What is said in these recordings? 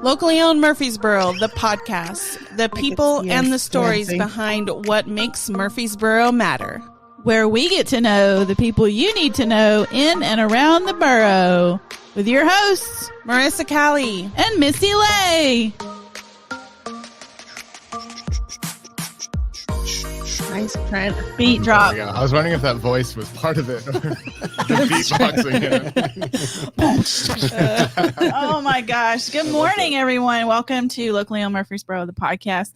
Locally Owned Murfreesboro, the podcast, the people and the stories behind what makes Murfreesboro matter. Where we get to know the people you need to know in and around the borough. With your hosts, Marisa Callie and Missy Lay. Nice Trent. Beat drop. I was wondering if that voice was part of it. Beatboxing. Oh my gosh. Good morning, everyone. Welcome to Locally Owned Murfreesboro, the podcast.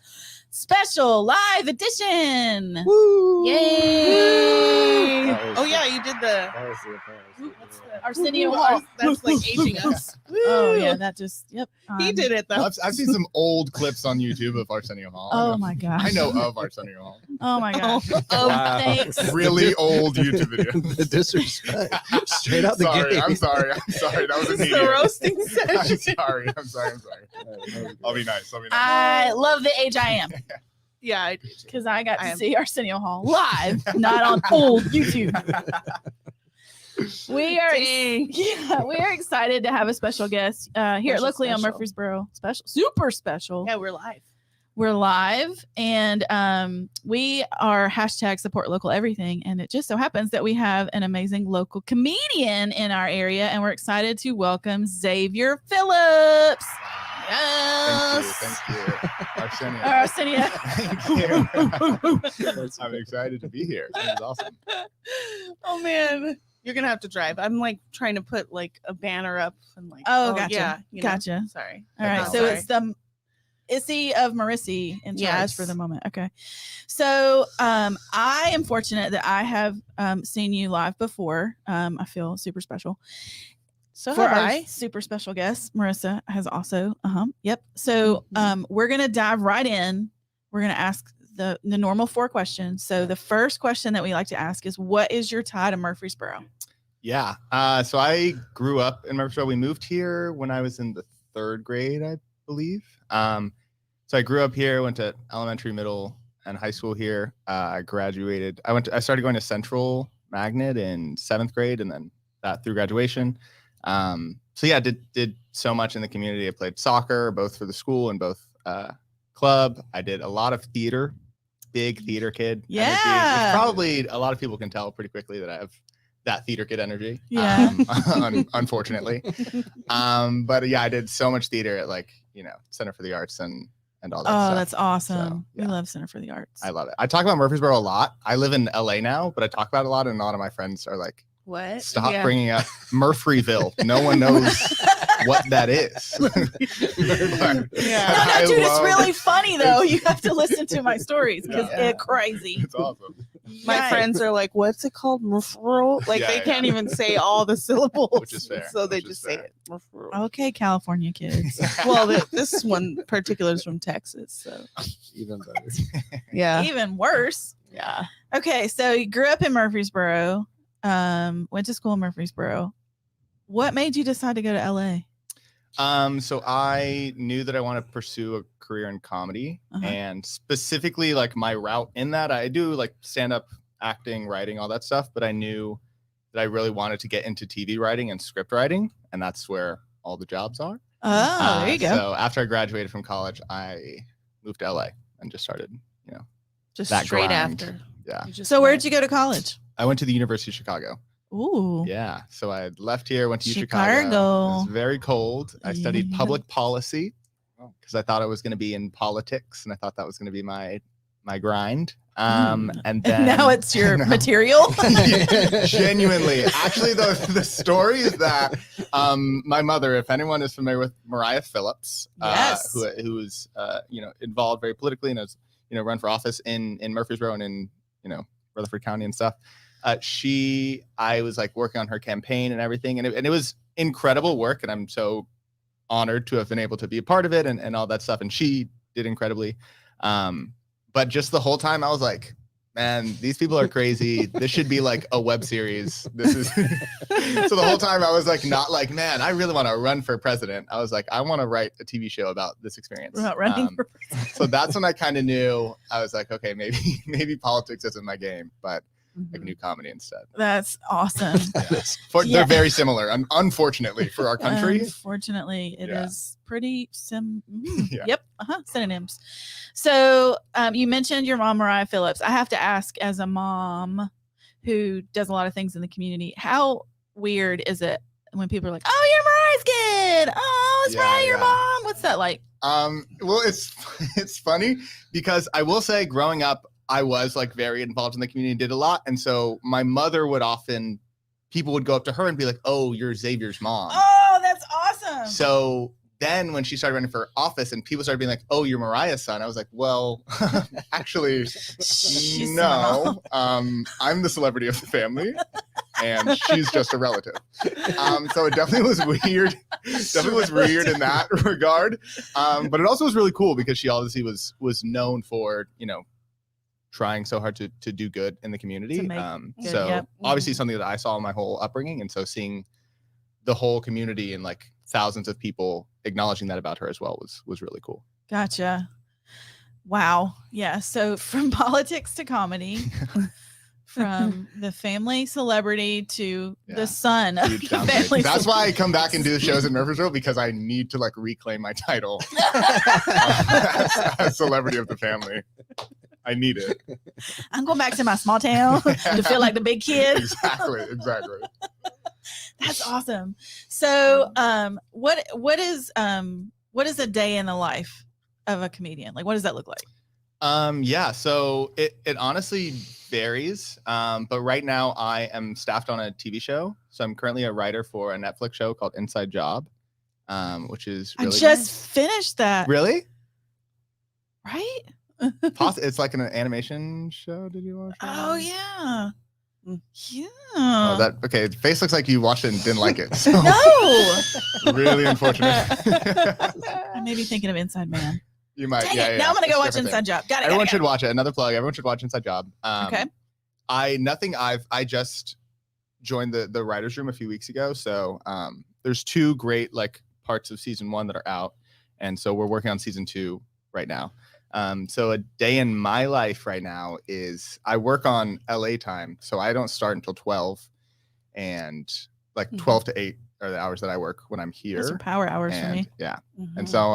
Special live edition. Woo! Yay! Oh yeah, you did the Arsenio Hall. That's like aging us. Oh yeah, that just He did it though. I've seen some old clips on YouTube of Arsenio Hall. Oh my gosh. I know of Arsenio Hall. Oh my gosh. Wow. Thanks. Really old YouTube videos. The disrespect. Straight out the Sorry, gate. I'm sorry. That was This is immediate. the roasting session. I'm sorry. I'll be nice. I love the age I am Yeah, I do. because I got I to am. see Arsenio Hall live, not on old YouTube. We are excited to have a special guest here at Special, Locally Owned special. Murfreesboro. Super special. Yeah, we're live. We're live, and we are hashtag support local everything. And it just so happens that we have an amazing local comedian in our area, and we're excited to welcome Zavior Phillips. Yes. Thank you. Arsenio. Arsenio. Thank you. I'm excited to be here. This is awesome. Oh man, you're gonna have to drive. I'm like trying to put like a banner up and like. Oh, gotcha. Yeah, you know? Gotcha. Sorry. All right, Oh, so sorry. it's the Issy of Marisi in charge Yes. for the moment. Okay, so I am fortunate that I have seen you live before. I feel super special. So For have our I. super special guest, Marisa has also. Yep. So we're gonna dive right in. We're gonna ask the normal 4 questions. So the first question that we like to ask is, what is your tie to Murfreesboro? Yeah. So I grew up in Murfreesboro. We moved here when I was in the 3rd grade, I believe. So I grew up here, went to elementary, middle, and high school here. I graduated. I started going to Central Magnet in 7th grade, and then that through graduation. So yeah, did so much in the community. I played soccer, both for the school and both club. I did a lot of theater, big theater kid. Yeah. Energy, which probably a lot of people can tell pretty quickly that I have that theater kid energy. Yeah. Unfortunately. But yeah, I did so much theater at Center for the Arts and all that stuff. Oh, that's awesome. So, yeah. We love Center for the Arts. I love it. I talk about Murfreesboro a lot. I live in LA now, but I talk about it a lot, and a lot of my friends are like, What? stop Yeah. bringing up Murfreeville. No one knows what that is. Yeah. No, dude, it's really funny though. You have to listen to my stories because Yeah. it's crazy. It's awesome. My Yes. friends are like, "What's it called, Murfreesboro?" Like Yeah, they yeah. can't even say all the syllables, Which is fair, so they which is just say fair. it. Murfreesboro. Okay, California kids. Well, this one particular is from Texas, so Even better. yeah, Even worse. yeah. Okay, so you grew up in Murfreesboro, went to school in Murfreesboro. What made you decide to go to LA? So I knew that I want to pursue a career in comedy, Uh-huh. and specifically like my route in that I do like stand-up, acting, writing, all that stuff, but I knew that I really wanted to get into TV writing and script writing, and that's where all the jobs are. Oh, there you go. So after I graduated from college, I moved to LA and just started, Just that straight grind. after. Yeah. You just So where'd went. you go to college? I went to the University of Chicago. Ooh. Yeah. So I left here, went to Chicago. It Chicago. was very cold. I studied Yeah. public policy because I thought I was going to be in politics, and I thought that was going to be my grind. And then Now it's your No. material. Genuinely, actually, the story is that my mother, if anyone is familiar with Zavior Phillips, Yes. who is involved very politically and has run for office in Murfreesboro and in Rutherford County and stuff. I was like working on her campaign and everything, and it was incredible work, and I'm so honored to have been able to be a part of it and all that stuff. And she did incredibly. But just the whole time I was like, man, these people are crazy. This should be like a web series. This is so the whole time I was like, not like, man, I really want to run for president. I was like, I want to write a TV show about this experience. We're not running for So that's when I kind of knew. I was like, okay, maybe politics isn't my game, but like new comedy instead. That's awesome. They're very similar, unfortunately, for our country. Unfortunately, it is pretty Yeah. Yep. Synonyms. So you mentioned your mom, Mariah Phillips. I have to ask, as a mom who does a lot of things in the community, how weird is it when people are like, "Oh, you're Mariah's kid. Oh, it's Mariah, your mom." What's that like? Well, it's funny because I will say, growing up, I was like very involved in the community, did a lot, and so my mother would often, people would go up to her and be like, "Oh, you're Zavier's mom." Oh, that's awesome. So then when she started running for office and people started being like, "Oh, you're Mariah's son," I was like, "Well, actually, no. I'm the celebrity of the family, and she's just a relative." So it definitely was weird. In that regard. But it also was really cool because she obviously was known for, trying so hard to do good in the community. Obviously something that I saw in my whole upbringing, and so seeing the whole community and like thousands of people acknowledging that about her as well was really cool. Gotcha. Wow. Yeah. So from politics to comedy, from the family celebrity to the son of the family. That's why I come back and do shows in Murfreesboro, because I need to like reclaim my title as celebrity of the family. I need it. I'm going back to my small town to feel like the big kid. Exactly. That's awesome. So, what is a day in the life of a comedian? Like, what does that look like? So it honestly varies. But right now I am staffed on a TV show. So I'm currently a writer for a Netflix show called Inside Job, which is really I just finished that. Really? Right? It's like an animation show. Did you watch it? Oh yeah. Yeah. Oh, okay. Face looks like you watched it and didn't like it. So. No. Really unfortunate. I may be thinking of Inside Man. You might. Dang it. Now I'm gonna go watch Inside Job. Got it. Everyone should watch it. Another plug. Everyone should watch Inside Job. Okay. I just joined the writers' room a few weeks ago. So there's 2 great like parts of season 1 that are out, and so we're working on season 2 right now. So a day in my life right now is I work on LA time, so I don't start until 12, and like 12 to 8 are the hours that I work when I'm here. Those are power hours for me. Yeah. And so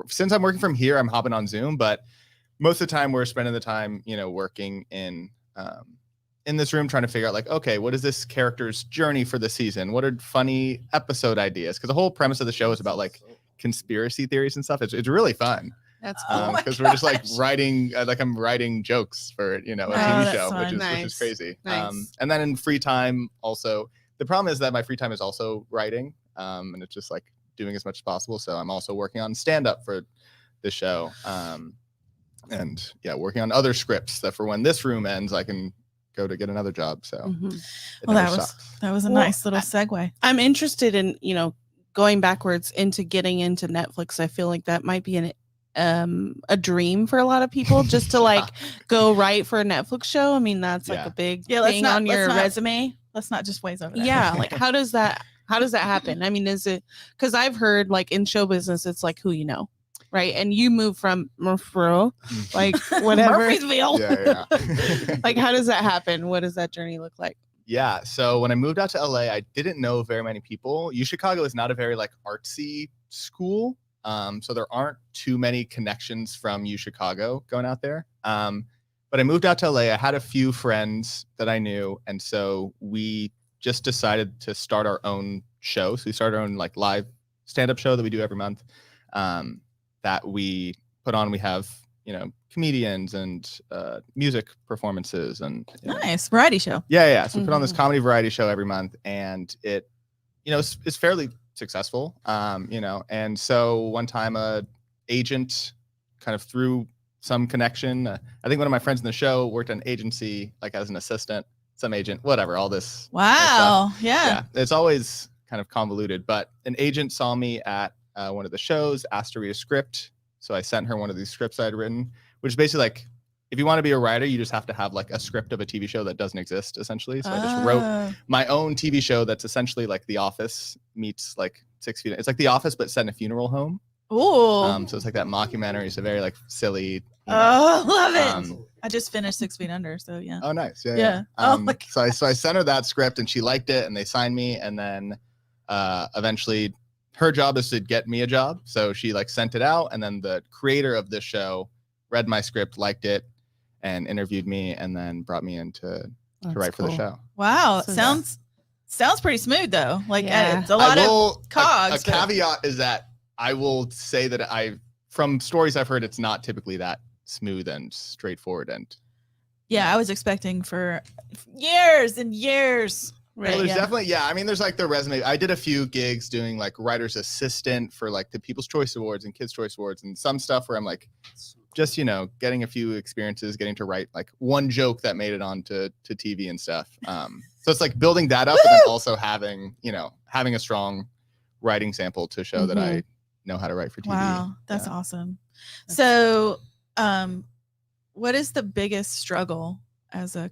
since I'm working from here, I'm hopping on Zoom, but most of the time we're spending the time, working in this room, trying to figure out like, okay, what is this character's journey for the season? What are funny episode ideas? Because the whole premise of the show is about like conspiracy theories and stuff. It's really fun. That's cool. Because we're just like writing, I'm writing jokes for, a TV show, which is crazy. Nice. And then in free time also, the problem is that my free time is also writing, and it's just like doing as much as possible. So I'm also working on stand-up for the show, and working on other scripts that for when this room ends, I can go to get another job. So that was a nice little segue. I'm interested in, going backwards into getting into Netflix. I feel like that might be a dream for a lot of people, just to like go write for a Netflix show. I mean, that's like a big thing on your resume. Let's not just waze over that. Yeah. Like how does that happen? I mean, is it, because I've heard like in show business, it's like who you know, right? And you move from Murfreesboro, like whatever. Murfreesville. Yeah. Like how does that happen? What does that journey look like? Yeah. So when I moved out to LA, I didn't know very many people. Chicago is not a very like artsy school. So there aren't too many connections from Chicago going out there. But I moved out to LA. I had a few friends that I knew. And so we just decided to start our own show. So we started our own like live stand-up show that we do every month, that we put on. We have, comedians and music performances and nice variety show. Yeah. So we put on this comedy variety show every month, and it, it's fairly successful, and so one time a agent kind of through some connection, I think one of my friends in the show worked at an agency like as an assistant, some agent, whatever, all this. Wow. Yeah. It's always kind of convoluted, but an agent saw me at one of the shows, asked to read a script, so I sent her one of these scripts I had written, which is basically like, if you want to be a writer, you just have to have like a script of a TV show that doesn't exist, essentially. So I just wrote my own TV show that's essentially like The Office meets like 6 Feet. It's like The Office, but set in a funeral home. Ooh. So it's like that mockumentary. It's a very like silly, Oh, love it. Um, I just finished 6 Feet Under, so yeah. Oh, nice. Yeah. Yeah. Oh my So I sent her that script and she liked it and they signed me. And then eventually her job is to get me a job. So she like sent it out. And then the creator of this show read my script, liked it, and interviewed me and then brought me in to write for the show. Wow. So Sounds pretty smooth though. Like Yeah. it's a lot of cogs. A caveat is that I will say that from stories I've heard, it's not typically that smooth and straightforward. And yeah, I was expecting for years and years. Right. well, there's yeah. definitely, I mean, there's like the resume. I did a few gigs doing like writer's assistant for like the People's Choice Awards and Kids' Choice Awards and some stuff where I'm like, just, getting a few experiences, getting to write like one joke that made it onto TV and stuff. So it's like building that up, and then also having a strong writing sample to show that I know how to write for TV. Wow, that's Yeah. awesome. So, what is the biggest struggle as a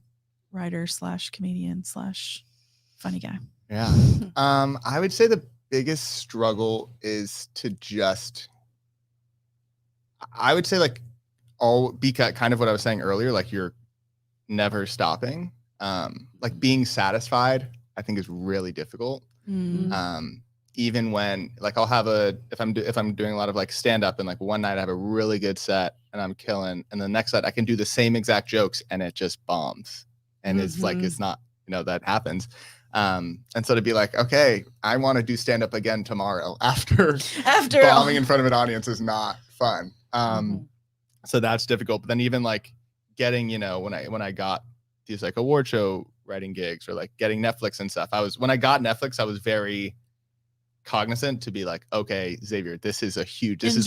writer / comedian / funny guy? Yeah. I would say the biggest struggle is to just, I would say like be kind of what I was saying earlier, like you're never stopping. Like being satisfied, I think is really difficult. Even when like I'll have if I'm doing a lot of like stand up and like one night I have a really good set and I'm killing, and the next night I can do the same exact jokes and it just bombs. And it's like, it's not, that happens. And so to be like, okay, I want to do stand up again tomorrow after bombing in front of an audience is not fun. So that's difficult. But then even like getting, when I got these like award show writing gigs or like getting Netflix and stuff, when I got Netflix, I was very cognizant to be like, okay, Zavior, this is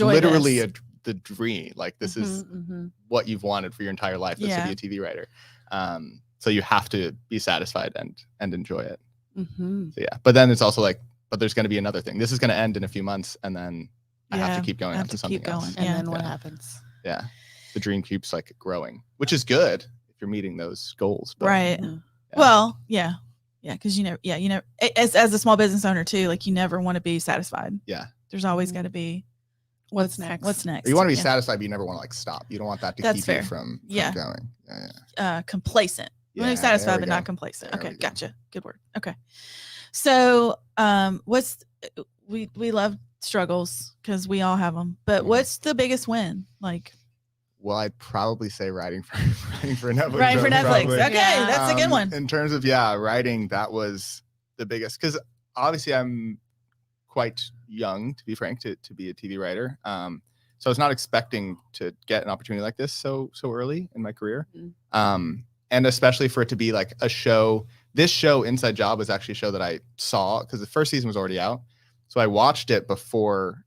literally the dream. Like this is what you've wanted for your entire life, is to be a TV writer. So you have to be satisfied and enjoy it. So yeah, but then it's also like, but there's going to be another thing. This is going to end in a few months, and then I have to keep going on to something else. And then what happens? Yeah, the dream keeps like growing, which is good if you're meeting those goals. But, Right. Yeah. Well, yeah, because as a small business owner too, like you never want to be satisfied. Yeah, there's always got to be What's next? What's next? you want to be satisfied, but you never want to like stop. You don't want that to That's keep fair. you from going. Complacent. You want to be Yeah, satisfied there we but go. not complacent. There Okay, we go. gotcha. Good word. Okay. So, we love struggles because we all have them. But what's the biggest win? Like, Well, I'd probably say writing for Netflix. writing for shows, Netflix. probably. Okay, Yeah. that's a good one. In terms of writing, that was the biggest, because obviously I'm quite young, to be frank, to be a TV writer. So I was not expecting to get an opportunity like this so early in my career. And especially for it to be like a show. This show, Inside Job, was actually a show that I saw because the first season was already out. So I watched it before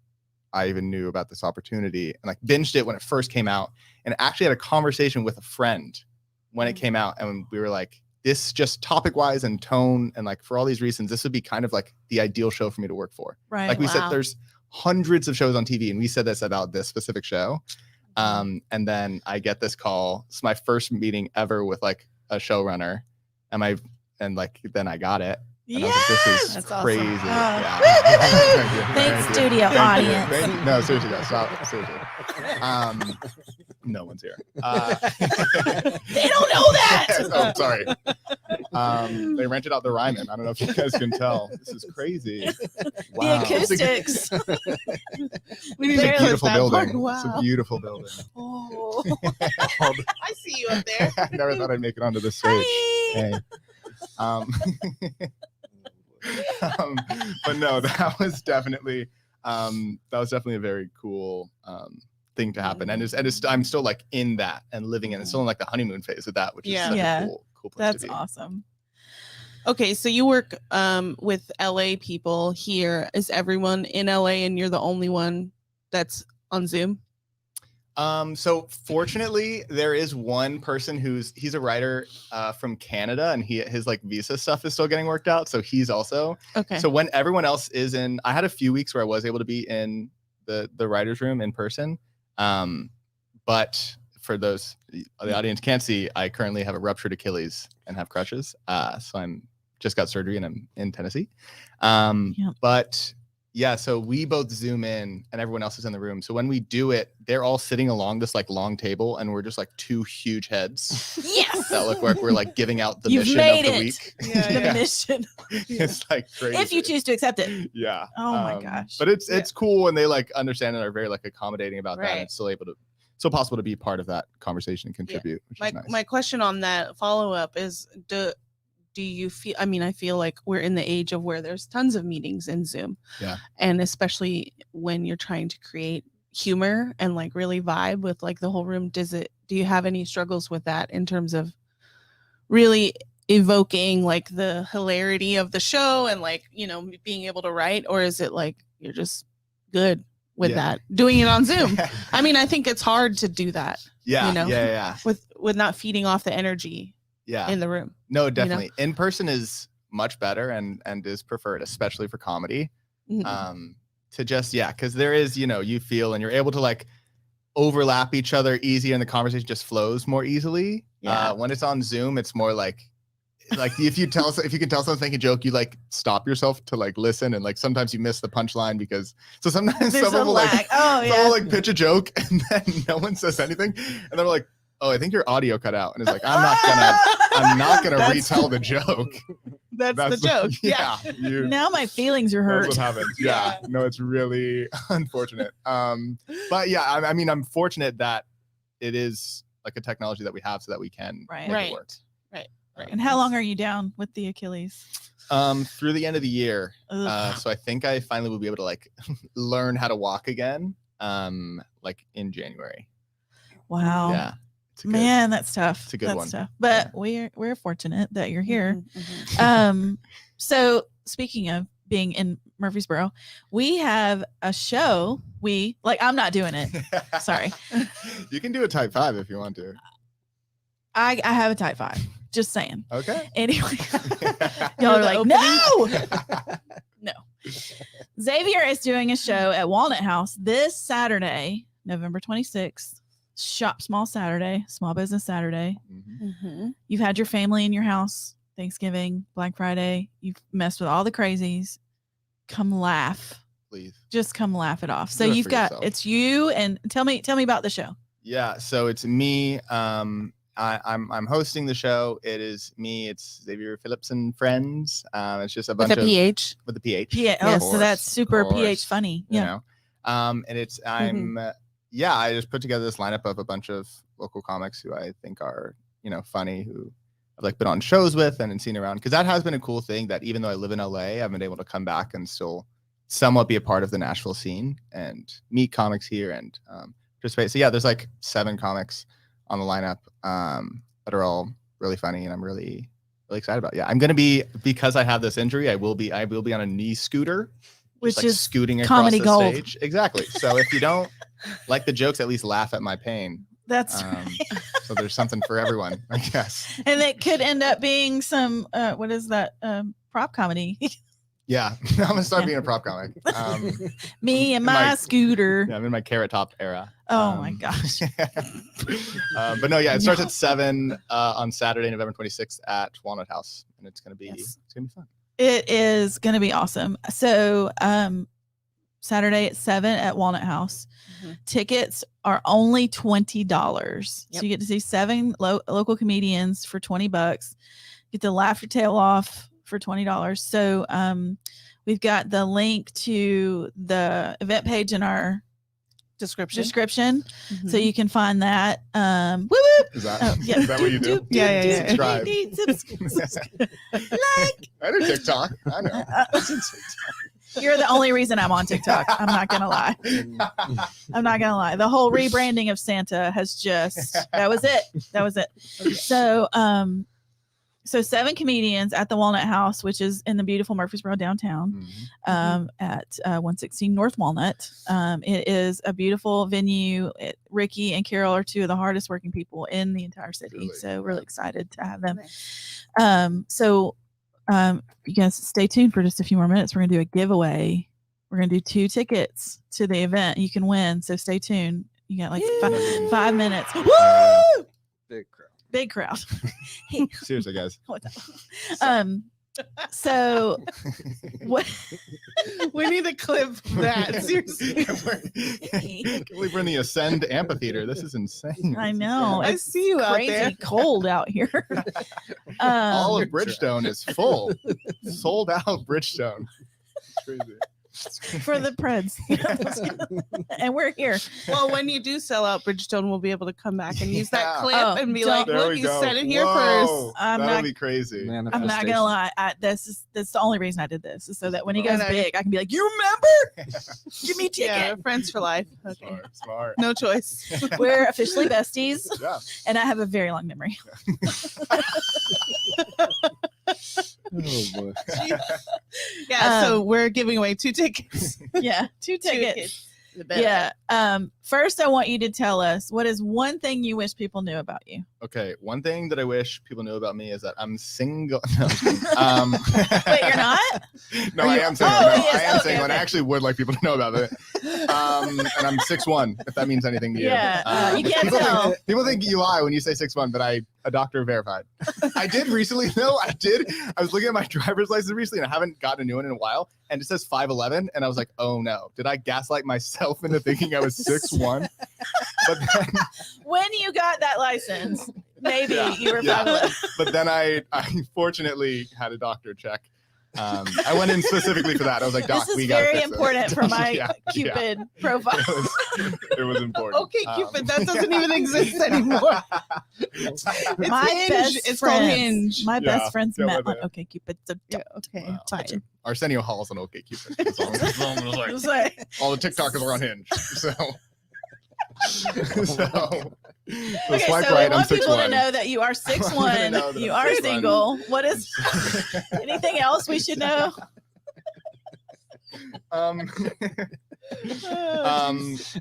I even knew about this opportunity, and like binged it when it first came out, and actually had a conversation with a friend when it came out. And we were like, this just topic wise and tone, and like for all these reasons, this would be kind of like the ideal show for me to work for. Right. Like we said, Wow. there's hundreds of shows on TV, and we said this about this specific show. And then I get this call. It's my first meeting ever with like a showrunner, then I got it. And I was like, this is That's awesome. crazy. Oh. Yeah. Thank you. Thanks, Thank you. studio Thank you. audience. Thank you. No, seriously, guys, stop. Seriously. No one's here. They don't know that. Oh, sorry. They rented out the Ryman. I don't know if you guys can tell. This is crazy. Wow. The acoustics. We It's a barely beautiful that building. part. It's a Wow. beautiful building. Oh. I see you up there. I never thought I'd make it onto the stage. Hey. But no, that was definitely a very cool thing to happen, and I'm still like in that and living in it. Still in like the honeymoon phase of that, which is such Yeah. a cool place That's to be. awesome. Okay, so you work with LA people here. Is everyone in LA and you're the only one that's on Zoom? So fortunately, there is one person he's a writer from Canada, and his like visa stuff is still getting worked out. So he's also Okay. So when everyone else is in, I had a few weeks where I was able to be in the writer's room in person. But for those the audience can't see, I currently have a ruptured Achilles and have crutches. So I'm just got surgery and I'm in Tennessee. But Yeah, so we both Zoom in and everyone else is in the room. So when we do it, they're all sitting along this like long table and we're just like two huge heads. Yes. That look like we're like giving out the You've mission made of the it. week. The mission. It's like crazy. If you choose to accept it. Yeah. Oh my gosh. But it's cool and they like understand and are very like accommodating about that. Right. And it's still possible to be part of that conversation and contribute. Which is nice. My question on that follow-up is do you feel, I mean, I feel like we're in the age of where there's tons of meetings in Zoom. Yeah. And especially when you're trying to create humor and like really vibe with like the whole room, do you have any struggles with that in terms of really evoking like the hilarity of the show and like, you know, being able to write, or is it like you're just good with that doing it on Zoom? I mean, I think it's hard to do that. Yeah. You know, Yeah. with not feeding off the energy in the room. No, definitely. You know? In person is much better and is preferred, especially for comedy. Mm-hmm. To just, because there is, you know, you feel and you're able to like overlap each other easier and the conversation just flows more easily. Yeah. When it's on Zoom, it's more like if you can tell someone a joke, you like stop yourself to like listen, and like sometimes you miss the punchline because sometimes someone will like pitch a joke and then no one says anything and they're like, oh, I think your audio cut out, and it's like I'm not gonna retell the joke. That's the joke. Yeah. Now my feelings are hurt. That's what happens. Yeah. No, it's really unfortunate. But yeah, I mean, I'm fortunate that it is like a technology that we have so that we can make it work. Right. And how long are you down with the Achilles? Through the end of the year. So I think I finally will be able to like learn how to walk again. Like in January. Wow. Yeah. Man, that's tough. It's a good one. Tough. But we're fortunate that you're here. Mm-hmm. So speaking of being in Murfreesboro, we have a show. I'm not doing it. Sorry. You can do a type 5 if you want to. I have a type 5. Just saying. Okay. Anyway, y'all are like, no. No. Zavior is doing a show at Walnut House this Saturday, November 26th. Shop Small Saturday, Small Business Saturday. Mm-hmm. You've had your family in your house, Thanksgiving, Black Friday. You've messed with all the crazies. Come laugh. Please. Just come laugh it off. So Do it you've for got, yourself. it's you, and tell me about the show. Yeah. So it's me. I'm hosting the show. It is me. It's Zavior Phillips and friends. It's just a bunch with a PH. With a PH. Yeah. Yes. Oh, so that's super PH funny. You Yeah. know? And it's I just put together this lineup of a bunch of local comics who I think are, you know, funny, who I've like been on shows with and seen around, because that has been a cool thing that even though I live in LA, I've been able to come back and still somewhat be a part of the Nashville scene and meet comics here and participate. So yeah, there's like 7 comics on the lineup that are all really funny and I'm really excited about. Yeah, I'm gonna be, because I have this injury, I will be on a knee scooter, Which like is scooting across comedy the gold. stage. Exactly. So if you don't like the jokes, at least laugh at my pain. That's so there's something for everyone, I guess. and it could end up being some what is that prop comedy? Yeah, I'm gonna start being a prop comic. Me and my scooter. Yeah, I'm in my Carrot Top era. Oh my gosh. But no, yeah, it starts at 7 on Saturday, November 26th at Walnut House, and it's gonna be fun. It is going to be awesome. So Saturday at 7 at Walnut House. Mm-hmm. Tickets are only $20. So you get to see 7 local comedians for $20. Get to laugh your tail off for $20. So we've got the link to the event page in our description. Mm-hmm. So you can find that. Whoop, whoop. Is that what you do? Yeah. Subscribe. Like. I do TikTok. I know. You're the only reason I'm on TikTok. I'm not gonna lie. The whole rebranding of Santa has that was it. Okay. So 7 comedians at the Walnut House, which is in the beautiful Murfreesboro downtown, at 116 North Walnut. It is a beautiful venue. Ricky and Carol are 2 of the hardest working people in the entire city. Really? So really excited to have them. You guys stay tuned for just a few more minutes. We're going to do a giveaway. We're going to do 2 tickets to the event you can win. So stay tuned. You got like 5 minutes. Woo! Big crowd. Big crowd. Seriously, guys. What's up? So what? We need to clip that. Seriously. We're in the Ascend Amphitheater. This is insane. I know. I It's see you out crazy there. cold out here. All of Bridgestone is full. Sold out Bridgestone. Crazy. for the Preds. And we're here. Well, when you do sell out Bridgestone, we'll be able to come back and use that Yeah. clip Oh, and be don't- like, There look, we you go. said it here Whoa, first. I'm that'll not- be crazy. I'm not gonna Manifestation. lie. That's the only reason I did this is so that when he goes And I- big, I can be like, "You remember? Give me a ticket." Yeah, friends for life. Okay. Smart. No choice. We're officially besties, Yeah. and I have a very long memory. Oh boy. Yeah, so we're giving away 2 tickets. Yeah, 2 tickets. The best. Yeah. First, I want you to tell us what is one thing you wish people knew about you. Okay. One thing that I wish people knew about me is that I'm single. No, I'm kidding. Wait, you're not? No, Are I you- am single. Oh, No, yes, I am okay, single, and I okay. actually would like people to know about it. And I'm 6'1", if that means anything to you. Yeah, you can't people tell. Think, people think you lie when you say 6'1", but a doctor verified. I did recently, though. I was looking at my driver's license recently, and I haven't gotten a new one in a while, and it says 5'11", and I was like, oh no, did I gaslight myself into thinking I was 6'1"? But then, When you got that license, maybe Yeah, you were yeah. 5'11". but then I fortunately had a doctor check. I went in specifically for that. I was like, Doc, This we is got very important for my Yeah, Cupid profile. It was important. Okay, Cupid, that doesn't even exist anymore. It's My Hinge. best It's called friends. Hinge. My Yeah, best friends yeah, met but on yeah. Okay Cupid. So Yeah, okay, Wow. fine. Arsenio Hall's on OkCupid. That's all I'm it like, was like, all the TikTokers are on Hinge. So, okay, swipe so right, we I'm want people to 6'1". know that you are I want them to know 6'1". that You I'm are 6'1". single. What is anything else we should know?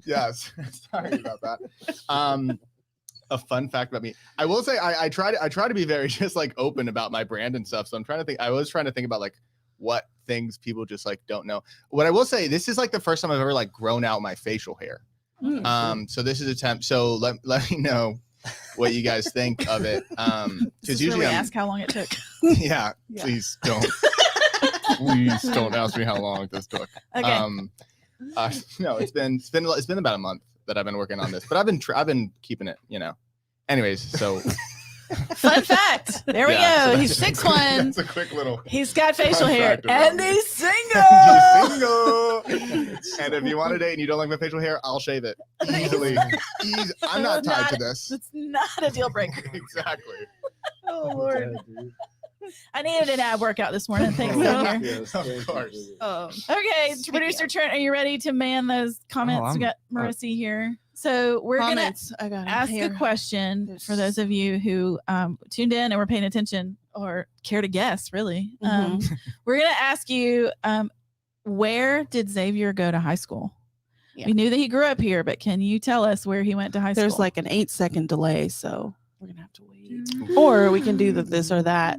Yes. Sorry about that. A fun fact about me. I will say I try to be very just like open about my brand and stuff. So I'm trying to think. I was trying to think about like what things people just like don't know. What I will say, this is like the first time I've ever like grown out my facial hair. So this is attempt. So let me know what you guys think of it. This Because is usually where we I'm, ask how long it took. yeah, Yeah. please don't. Please don't ask me how long this took. Okay. No, it's been about a month that I've been working on this, but I've been keeping it, Anyways, so Fun fact. There we yeah, go. so He's that's- 6'1". That's a quick little. He's got facial Fun hair, fact about and me. he's single. He's single. And if you want to date and you don't like my facial hair, I'll shave it easily. I'm not tied to this. It's not a deal breaker. Exactly. Oh Lord. I needed an ab workout this morning. Thanks, Zavior. Yes, Of thank you, course. Zavior. Okay, producer Trent, are you ready to man those comments? We got Marissa here. So we're Comments. I got gonna ask a question There's- for those of you who tuned in and were paying attention or care to guess. Really, we're gonna ask you, where did Zavior go to high school? Yeah. We knew that he grew up here, but can you tell us where he went to high school? There's like an 8-second delay, so we're gonna have to wait. Or we can do the this or that.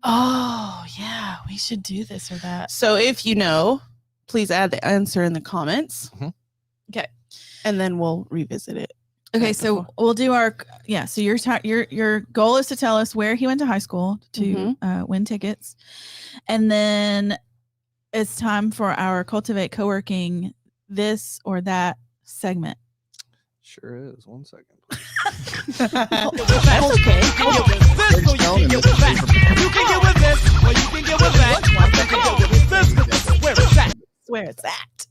oh yeah, we should do this or that. So if you know, please add the answer in the comments. Okay. And then we'll revisit it. Okay, right so before. we'll do our So your goal is to tell us where he went to high school to win tickets, and then it's time for our Cultivate Co-working this or that segment. Sure is. 1 second. That's okay. Where it's at.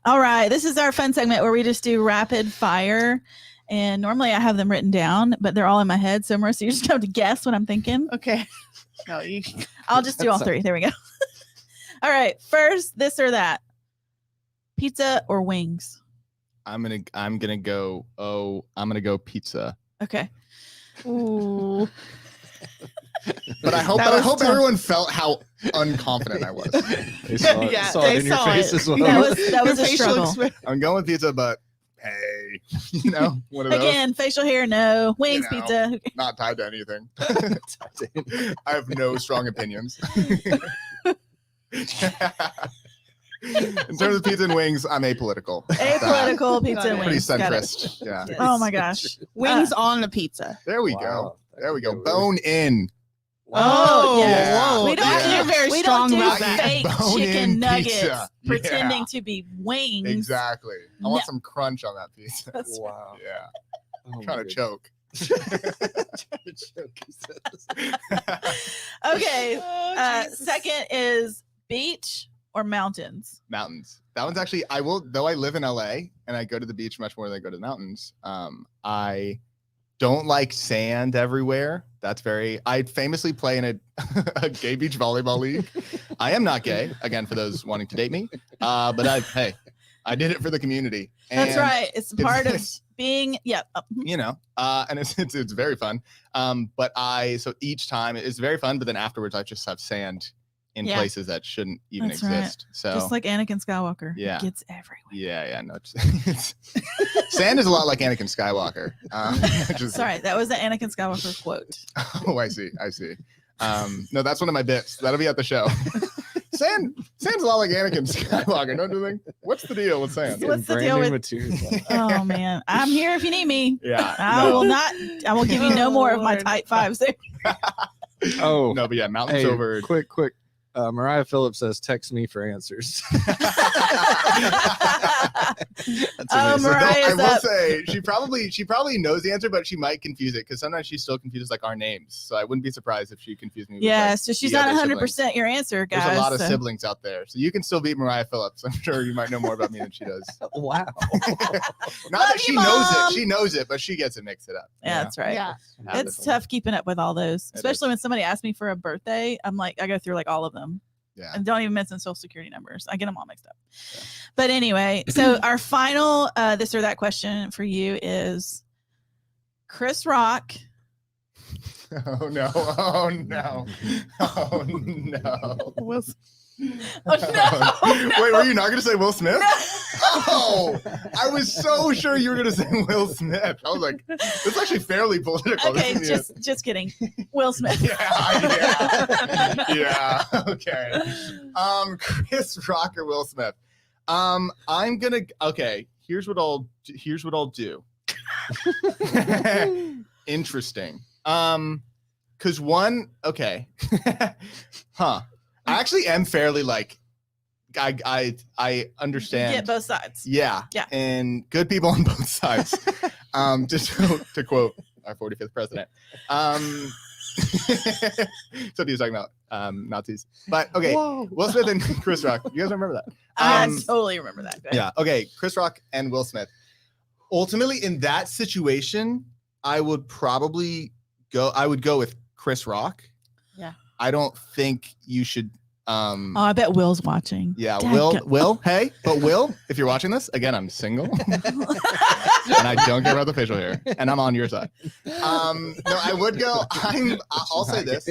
All right, this is our fun segment where we just do rapid fire, and normally I have them written down, but they're all in my head. So Marissa, you just have to guess what I'm thinking. Okay. No, you. I'll just do all three. There we go. All right, first, this or that. Pizza or wings? I'm gonna go pizza. Okay. Ooh. But I hope That was tough. everyone felt how unconfident I was. They saw it, Yeah, saw they it in your saw face it. as well. That was Your a facial struggle. expression. I'm going with pizza, but hey, one of those. Again, facial hair, no. Wings, You know. pizza. Not tied to anything. I have no strong opinions. In terms of pizza and wings, I'm apolitical. Apolitical pizza and Got it. Pretty wings. Got it. centrist. Yeah. Yes. Oh my gosh. Wings on the pizza. There we Wow. go. There we go. That's Bone in. Oh, yes. whoa. We don't You're do, very we strong don't do about that. fake Bone-in chicken nuggets pizza. pretending Yeah. to be wings. Exactly. I No. want some crunch on that pizza. That's right. Wow. Yeah. Oh I'm my trying to goodness. choke. Okay. Oh, Jesus. Second is beach or mountains. Mountains. That one's actually, I will, though I live in LA and I go to the beach much more than I go to the mountains. I don't like sand everywhere. That's very, I famously play in a gay beach volleyball league. I am not gay, again, for those wanting to date me. But I did it for the community. That's And, right. It's part of being, you know, and it's very fun. So each time it's very fun, but then afterwards I just have sand in Yeah. places that shouldn't even That's right. exist. So just like Anakin Skywalker. Yeah. It gets everywhere. yeah, no, sand is a lot like Anakin Skywalker. Just, Sorry, that was the Anakin Skywalker quote. Oh, I see. No, that's one of my bits. That'll be at the show. Sand's a lot like Anakin Skywalker, don't you think? What's the deal with sand? What's the Brand deal new with- material. Oh man, I'm here if you need me. Yeah. I will not. I will give you no more of my Lord. type fives there. Oh, No, but yeah, mountains hey, over. quick. Mariah Phillips says, "Text me for answers." That's Oh, amazing. Mariah. I will up. say she probably knows the answer, but she might confuse it because sometimes she still confuses like our names. So I wouldn't be surprised if she confused me. Yeah, with, so she's the not other 100% your answer, guys. There's a lot of so- siblings out there, so you can still beat Mariah Phillips. I'm sure you might know more about me than she does. Wow. Not Love that she you, knows Mom. it. She knows it, but she gets it mixed it up. Yeah, that's right. Yeah. It's tough keeping up with all those, It especially is. when somebody asks me for a birthday. I'm like, I go through like all of them. Yeah. And don't even mention social security numbers. I get them all mixed up. But anyway, so our final this or that question for you is Chris Rock. Oh no! Oh no! Oh no! Oh no! Wait, were you not going to say Will Smith? Oh, I was so sure you were going to say Will Smith. I was like, this is actually fairly political. Okay, This is- just kidding. Will Smith. yeah. Okay. Chris Rock or Will Smith. I'm gonna. Okay. Here's what I'll do. Interesting. Because one. Okay. Huh. I actually am fairly like. I understand. Get both sides. Yeah. Yeah. And good people on both sides. Just to quote our 45th president. So he was talking about Nazis. But okay, Whoa. Will Smith and Chris Rock. You guys remember that? I Um, totally remember that. Go ahead. Yeah. Okay. Chris Rock and Will Smith. Ultimately, in that situation, I would go with Chris Rock. Yeah. I don't think you should. Oh, I bet Will's watching. Yeah, Dadgum. Will, hey, but Will, if you're watching this, again, I'm single and I don't care about the facial hair, and I'm on your side. No, I would go. I'll say this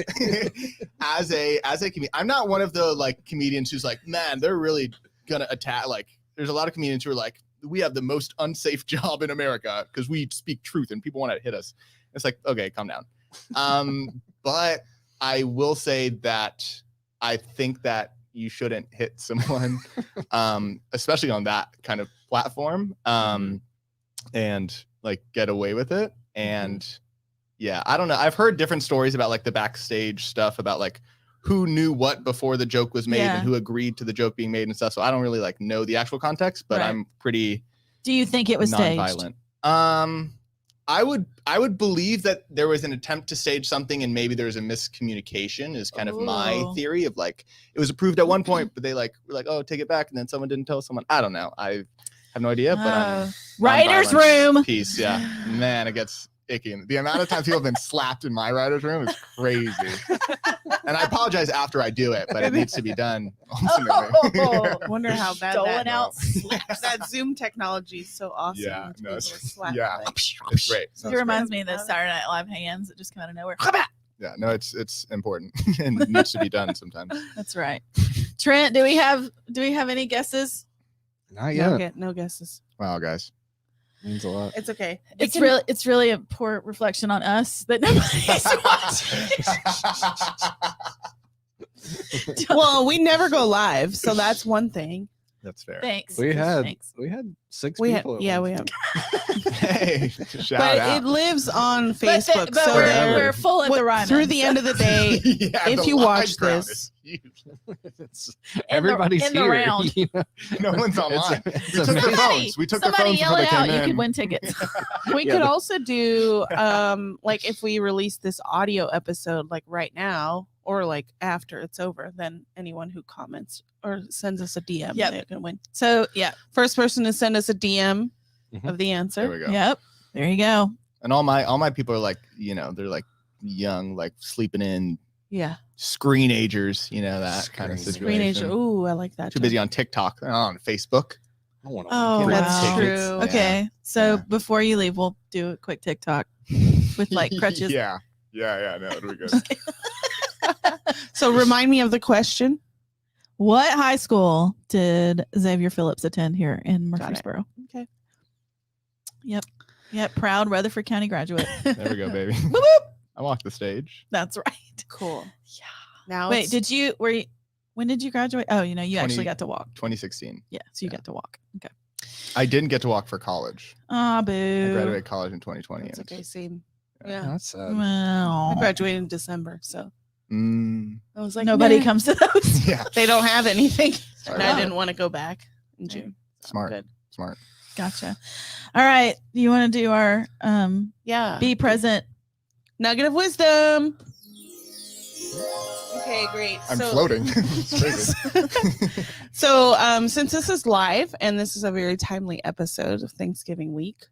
as a comedian. I'm not one of the like comedians who's like, man, they're really gonna attack. Like, there's a lot of comedians who are like, we have the most unsafe job in America because we speak truth and people want to hit us. It's like, okay, calm down. But I will say that I think that you shouldn't hit someone, especially on that kind of platform, and like get away with it. And yeah, I don't know. I've heard different stories about like the backstage stuff about like who knew what before the joke was made Yeah. and who agreed to the joke being made and stuff. So I don't really like know the actual context, but Right. I'm pretty Do you think it was staged? nonviolent. I would believe that there was an attempt to stage something and maybe there was a miscommunication is kind of my Ooh. theory of like it was approved at one point, but they like were like, oh, take it back, and then someone didn't tell someone. I don't know. I have no idea, but I'm Writer's nonviolent. room. Peace. Yeah, man, it gets icky. The amount of times people have been slapped in my writer's room is crazy. And I apologize after I do it, but it needs to be done ultimately. Oh. Wonder how bad Doling that, out. that Zoom technology is so awesome. Yeah, to be no, able it's- to slap, yeah. like, It's great. It reminds me of those Saturday Night Live hands that just come out of nowhere. Yeah, no, it's important and it needs to be done sometimes. That's right. Trent, do we have any guesses? Not yet. no guesses. Wow, guys. Means a lot. It's okay. It's really a poor reflection on us that nobody's watching. Well, we never go live, so that's one thing. That's fair. Thanks. We had Thanks. 6 We have, people. yeah, we have. Hey, shout But out. it lives on Facebook. But so we're full at the Ryman. through the end of the day, Yeah, if the you live watch crowd this, is huge. Everybody's in the here. round. you know? No one's online. It's We took their amazing. phones. We took their Somebody phones yell before it they out. came You in. could win tickets. we Yeah, could but- also do like if we release this audio episode like right now or like after it's over, then anyone who comments or sends us a DM, Yep. they can win. So yeah. First person to send us a DM Mhm. of the There answer. we go. Yep. There you go. And all my people are like, they're like young, like sleeping in Yeah. screenagers, that kind of Screen situation. Screenage. Ooh, I like that. Too too. busy on TikTok. They're not on Facebook. I want Oh, Free that's wow. tickets. true. Yeah. Okay. So Yeah. before you leave, we'll do a quick TikTok with like crutches. Yeah. No, it'll be good. So remind me of the question. What high school did Zavior Phillips attend here in Got it. Murfreesboro? Okay. Yep. Proud Rutherford County graduate. There we go, baby. Boop, boop. I walked the stage. That's right. Cool. Yeah. Now Wait, when did you graduate? Oh, you actually 20 got to walk. 2016. Yeah. So you Yeah. got to walk. Okay. I didn't get to walk for college. Ah, I boo. graduated college in 2020. It's and- okay. Same. Yeah. Yeah. That's sad. I Well, graduated in December, so I was like, nobody nah. comes to those. Yeah. They don't have anything, Sorry and about I it. didn't want to go back in June. So Smart. Good. Smart. Gotcha. All right. You want to do our Yeah. be present? Nugget of wisdom. Okay, great. I'm So- floating. It's crazy. So, since this is live and this is a very timely episode of Thanksgiving week,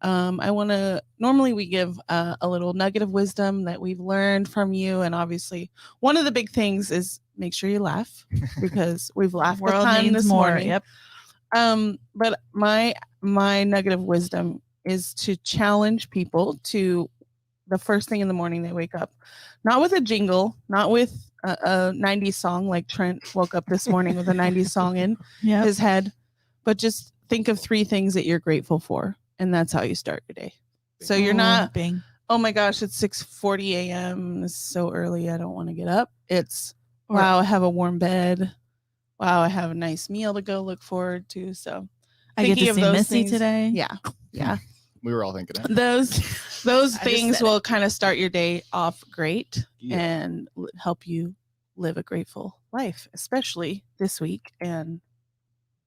I want to normally we give a little nugget of wisdom that we've learned from you, and obviously one of the big things is make sure you laugh because we've laughed a World ton needs this more. morning. Yep. But my nugget of wisdom is to challenge people to the first thing in the morning they wake up, not with a jingle, not with a 90s song like Trent woke up this morning with a 90s song in Yep. his head, but just think of 3 things that you're grateful for, and that's how you start your day. So you're not, Bing. oh my gosh, it's 6:40 a.m. It's so early, I don't want to get up. It's Or- wow, I have a warm bed. Wow, I have a nice meal to go look forward to. So I get thinking to of see those Missy things- today. yeah. We were all thinking that. Those I just things said will kind of start your day off great Yeah. and help you live a grateful life, especially this week and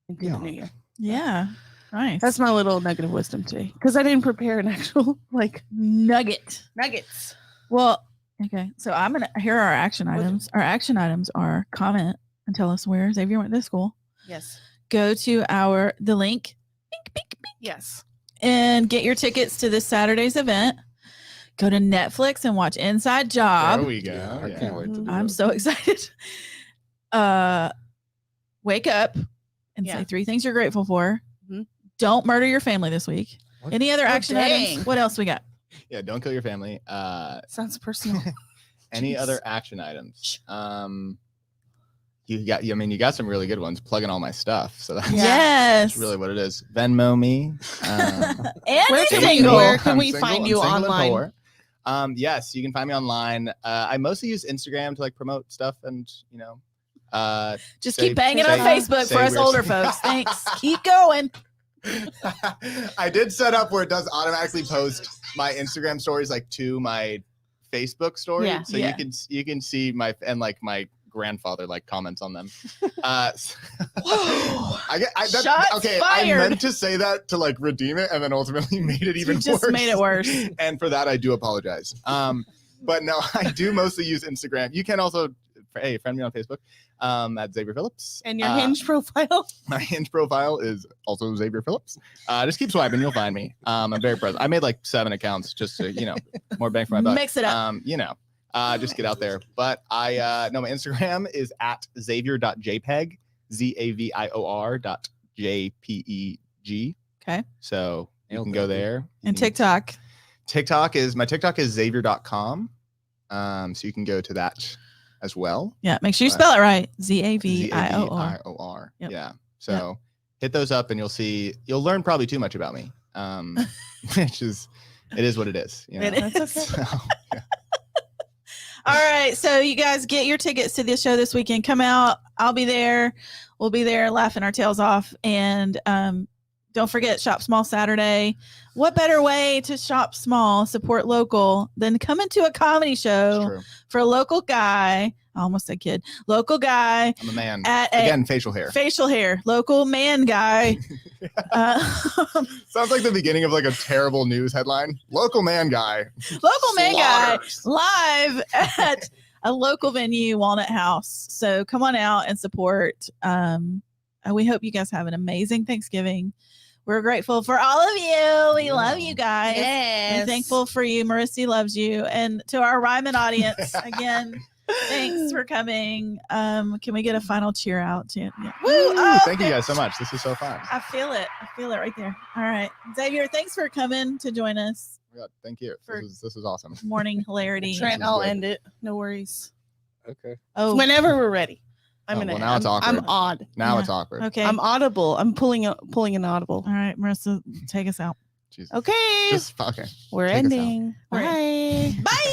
into Yeah. the new year. Yeah. Nice. That's my little nugget of wisdom today because I didn't prepare an actual like nugget. nuggets. Well, okay. So here are our action items. Our action items are comment and tell us where Zavior went to school. Yes. Go to the link Yes. and get your tickets to this Saturday's event. Go to Netflix and watch Inside Job. There we go. Yeah, I Yeah. can't wait to do I'm that. so excited. Wake up and Yeah. say 3 things you're grateful for. Mhm. Don't murder your family this week. What? Any other action dang. items? What else we got? Yeah, don't kill your family. Sounds personal. Any Jeez. other action items? You got some really good ones. Plugging all my stuff. So that's, Yes. that's really what it is. Venmo me. And Where you're can we- single. where can I'm we single, find I'm you single and online? poor. Yes, you can find me online. I mostly use Instagram to like promote stuff and Just say- keep banging on say- Facebook say for us weird older stuff. folks. Thanks. Keep going. I did set up where it does automatically post my Instagram stories like to my Facebook story, Yeah. so Yeah. you can see my grandfather like comments on them. Whoa. Shots I fired. meant to say that to like redeem it, and then ultimately made it even You just worse. made it worse. And for that, I do apologize. But no, I do mostly use Instagram. You can also, friend me on Facebook at Zavior Phillips. And your Hinge profile. My Hinge profile is also Zavior Phillips. Just keep swiping, you'll find me. I'm very present. I made like 7 accounts just to, more bang for my buck. Mix it up. Just get out there. But my Instagram is at Zavior.jpeg, Zavior.jpeg. Okay. So you Nailed can that, go dude. there. You And can- TikTok. my TikTok is Zavior.com. So you can go to that as well. Yeah. Make sure you spell it right. Zavior. Zavior. Yep. Yeah. So hit those up and you'll learn probably too much about me. It is what it is. It is. That's okay. So, All right. So you guys get your tickets to this show this weekend. Come out. I'll be there. We'll be there laughing our tails off. And Don't forget, Shop Small Saturday. What better way to shop small, support local, than coming to a comedy show for a local guy? I almost said kid. Local guy. I'm a man. Again, facial hair. Facial hair. Local man guy. Sounds like the beginning of like a terrible news headline. Local man guy. Local man guy Slaughters. live at a local venue, Walnut House. So come on out and support. We hope you guys have an amazing Thanksgiving. We're grateful for all of you. We love you guys. Yes. We're thankful for you. Marissa loves you. And to our Ryman audience, again, thanks for coming. Can we get a final cheer out? Yeah. Woo! Oh, Thank you guys so much. This is so fun. I feel it. I feel it right there. All right. Zavior, thanks for coming to join us. Yeah, thank you. For- This is awesome. Morning hilarity. Trent, I'll end it. No worries. Okay. Oh, Whenever we're ready. Now it's awkward. I'm odd. Now Yeah. it's awkward. okay. I'm audible. I'm pulling an audible. All right, Marissa, take us out. Jesus. Okay. Okay. We're take us out. ending. All Bye. Bye.